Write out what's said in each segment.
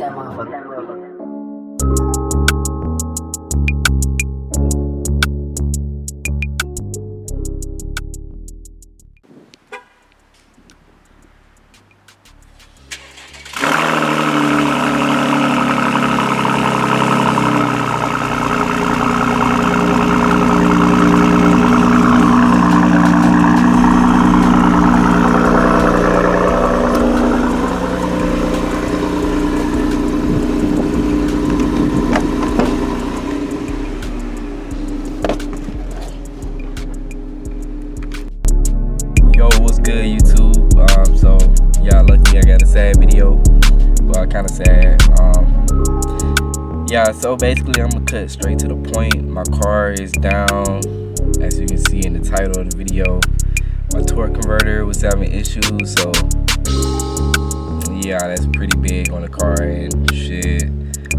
that motherfucker. Yo, what's good, YouTube? So yeah, lucky I got a sad video. Well, kind of sad. Yeah, so basically I'm gonna cut straight to the point. My car is down, as you can see in the title of the video. My torque converter was having issues, so yeah, that's pretty big on the car, and shit,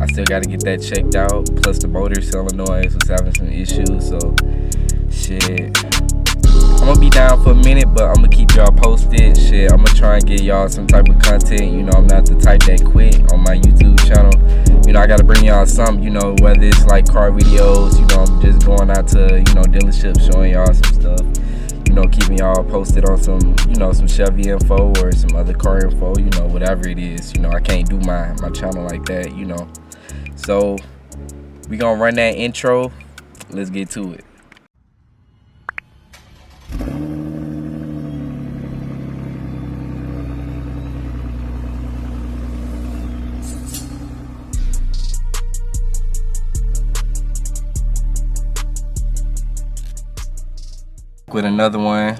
I still got to get that checked out. Plus the motor solenoid was having some issues, so shit. I'm gonna be down for a minute, but I'm gonna keep y'all posted. Shit, I'm gonna try and get y'all some type of content. You know, I'm not the type that quit on my YouTube channel. You know, I gotta bring y'all some, you know, whether it's like car videos, you know, I'm just going out to, you know, dealerships showing y'all some stuff. You know, keeping y'all posted on some, you know, some Chevy info or some other car info, you know, whatever it is. You know, I can't do my channel like that, you know. So, we gonna run that intro. Let's get to it. With another one.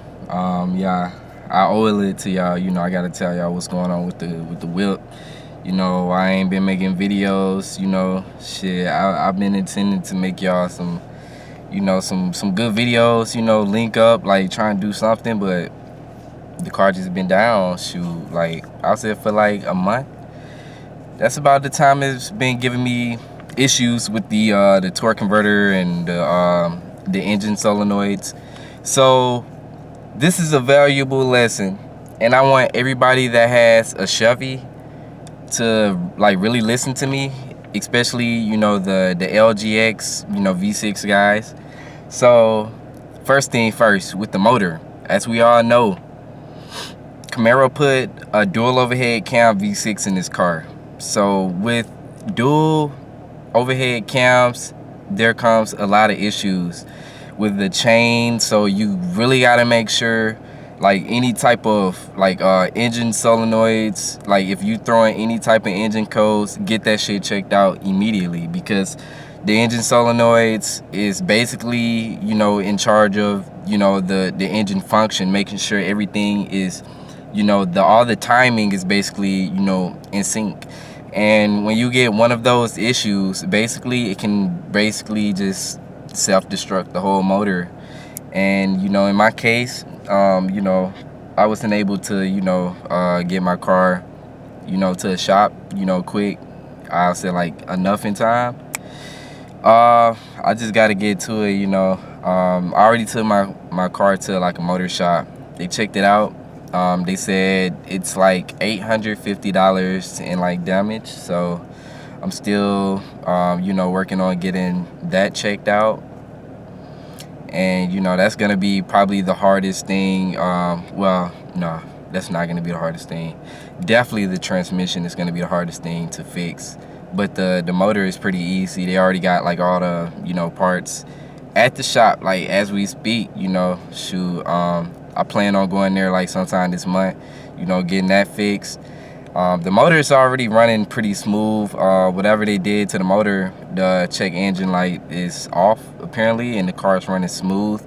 Yeah, I owe it to y'all. You know, I gotta tell y'all what's going on with the whip. You know, I ain't been making videos. You know, shit, I've been intending to make y'all some, you know, some good videos. You know, link up, like try and do something, but the car just been down. Shoot, like I said, for like a month. That's about the time it's been giving me issues with the torque converter and the engine solenoids. So this is a valuable lesson, and I want everybody that has a Chevy to like really listen to me, especially, you know, the LGX, you know, V6 guys. So first thing first, with the motor, as we all know, Camaro put a dual overhead cam V6 in this car. So with dual overhead cams, there comes a lot of issues with the chain. So you really got to make sure, like, any type of like engine solenoids, like if you throwing any type of engine codes, get that shit checked out immediately, because the engine solenoids is basically, you know, in charge of, you know, the engine function, making sure everything is, you know, all the timing is basically, you know, in sync. And when you get one of those issues, basically it can basically just self-destruct the whole motor. And, you know, in my case, you know, I wasn't able to, you know, get my car, you know, to a shop, you know, quick. I'll say like enough in time. I just got to get to it, you know. I already took my car to like a motor shop. They checked it out. They said it's like $850 in like damage. So I'm still, you know, working on getting that checked out. And, you know, that's going to be probably the hardest thing. Well, no, that's not going to be the hardest thing. Definitely the transmission is going to be the hardest thing to fix. But the motor is pretty easy. They already got like all the, you know, parts at the shop, like as we speak, you know. Shoot, I plan on going there like sometime this month, you know, getting that fixed. The motor is already running pretty smooth. Whatever they did to the motor, the check engine light is off apparently, and the car is running smooth.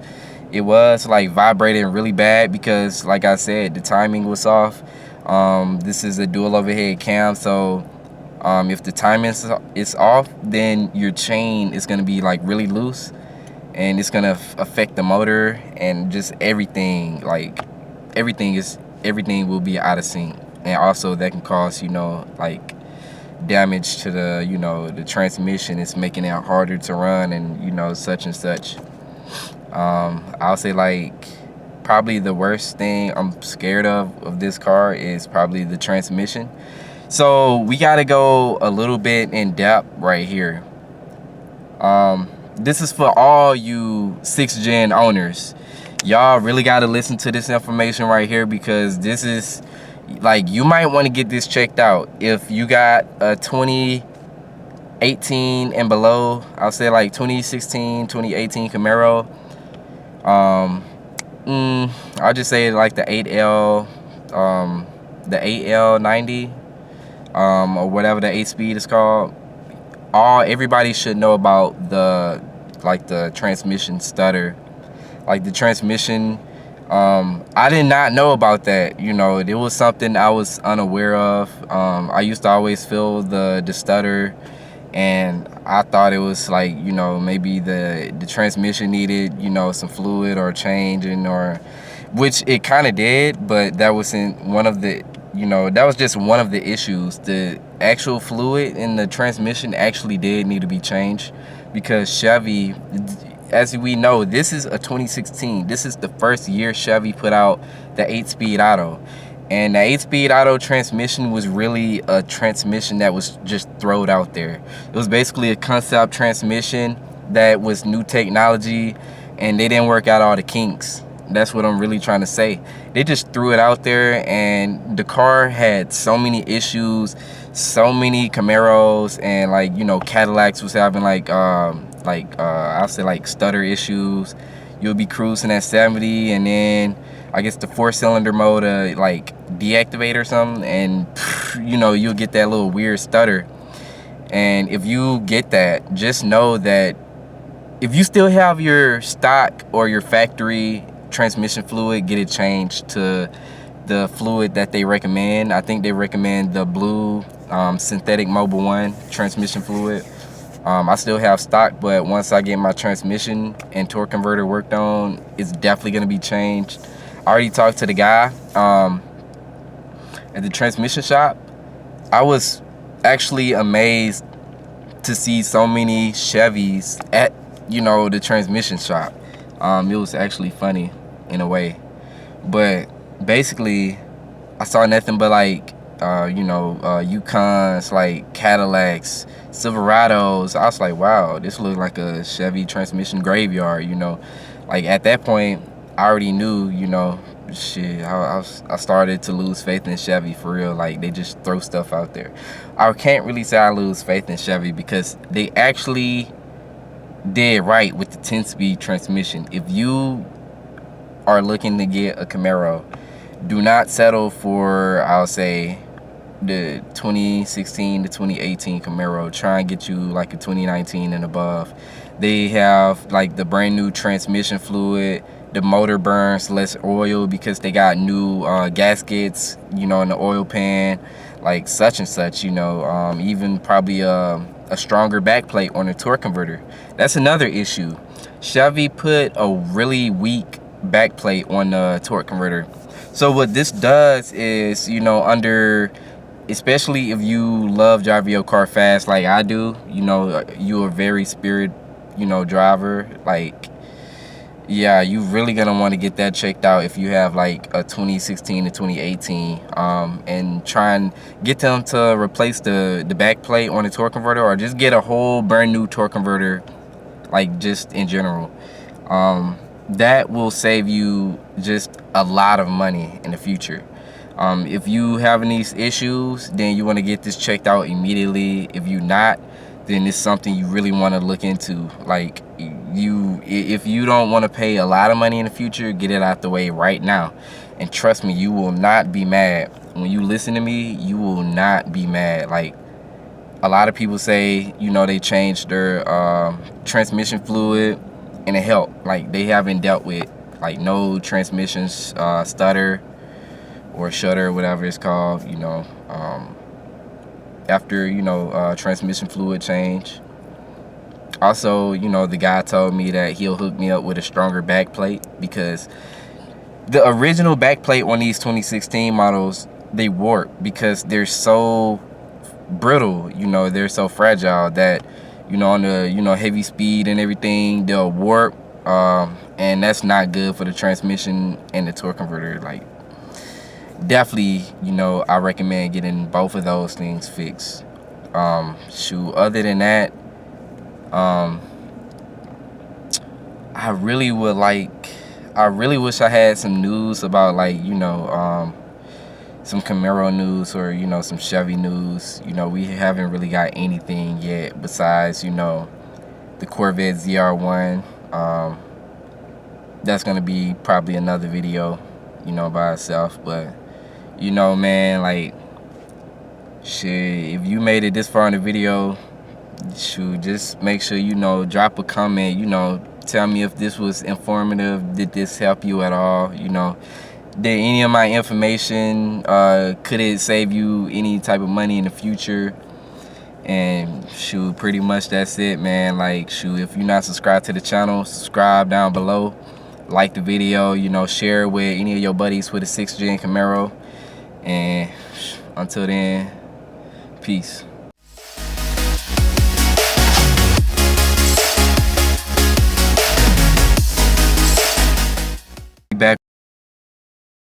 It was like vibrating really bad because, like I said, the timing was off. This is a dual overhead cam, so if the timing is off, then your chain is gonna be like really loose, and it's gonna affect the motor and just everything. Like everything will be out of sync. And also that can cause, you know, like damage to the, you know, the transmission. It's making it harder to run, and, you know, such and such. I'll say like probably the worst thing I'm scared of this car is probably the transmission. So we got to go a little bit in depth right here. This is for all you 6th gen owners. Y'all really got to listen to this information right here, because this is like, you might want to get this checked out. If you got a 2018 and below, I'll say like 2016, 2018 Camaro, I'll just say like the 8L, the 8L90, or whatever the 8-speed is called. Everybody should know about the transmission stutter, like the transmission. I did not know about that. You know, it was something I was unaware of. I used to always feel the stutter, and I thought it was like, you know, maybe the transmission needed, you know, some fluid or changing, or which it kind of did, but that wasn't one of the, you know, that was just one of the issues. The actual fluid in the transmission actually did need to be changed, because Chevy, as we know, this is a 2016. This is the first year Chevy put out the 8-speed auto. And the 8-speed auto transmission was really a transmission that was just thrown out there. It was basically a concept transmission that was new technology, and they didn't work out all the kinks. That's what I'm really trying to say. They just threw it out there, and the car had so many issues. So many Camaros and, like, you know, Cadillacs was having I'll say like stutter issues. You'll be cruising at 70, and then I guess the 4-cylinder motor like deactivate or something, and you know, you'll get that little weird stutter. And if you get that, just know that if you still have your stock or your factory transmission fluid, get it changed to the fluid that they recommend. I think they recommend the blue synthetic Mobil 1 transmission fluid. I still have stock, but once I get my transmission and torque converter worked on, it's definitely going to be changed. I already talked to the guy at the transmission shop. I was actually amazed to see so many Chevys at, you know, the transmission shop. It was actually funny in a way, but basically I saw nothing but like Yukons, like Cadillacs, Silverados. I was like, wow, this looked like a Chevy transmission graveyard, you know. Like, at that point, I already knew, you know, shit, I started to lose faith in Chevy for real. Like, they just throw stuff out there. I can't really say I lose faith in Chevy, because they actually did right with the 10-speed transmission. If you are looking to get a Camaro, do not settle for, I'll say, the 2016 to 2018 Camaro. Try and get you like a 2019 and above. They have like the brand new transmission fluid. The motor burns less oil because they got new gaskets, you know, in the oil pan, like such and such, you know. Even probably a stronger backplate on the torque converter. That's another issue. Chevy put a really weak backplate on the torque converter. So what this does is, you know, especially if you love driving your car fast like I do, you know, you're a very spirit, you know, driver, like, yeah, you really gonna want to get that checked out if you have like a 2016 to 2018, and try and get them to replace the back plate on the torque converter, or just get a whole brand new torque converter, like just in general. That will save you just a lot of money in the future. If you having these issues, then you want to get this checked out immediately. If you not, then it's something you really want to look into. Like, if you don't want to pay a lot of money in the future, get it out the way right now. And trust me, you will not be mad. When you listen to me, you will not be mad. Like, a lot of people say, you know, they changed their transmission fluid and it helped. Like, they haven't dealt with like no transmissions stutter or shutter, whatever it's called, you know, after, you know, transmission fluid change. Also, you know, the guy told me that he'll hook me up with a stronger back plate, because the original back plate on these 2016 models, they warp because they're so brittle, you know, they're so fragile that, you know, on the, you know, heavy speed and everything, they'll warp, and that's not good for the transmission and the torque converter. Like, definitely, you know, I recommend getting both of those things fixed. Shoot, other than that, um, I really would like, I really wish I had some news about, like, you know, some Camaro news, or, you know, some Chevy news. You know, we haven't really got anything yet besides, you know, the Corvette ZR1. That's gonna be probably another video, you know, by itself. But, you know, man, like, shit, if you made it this far in the video, shoot, just make sure, you know, drop a comment, you know, tell me if this was informative, did this help you at all, you know, did any of my information, could it save you any type of money in the future? And shoot, pretty much that's it, man. Like, shoot, if you're not subscribed to the channel, subscribe down below, like the video, you know, share it with any of your buddies with a 6th Gen Camaro. And until then, peace.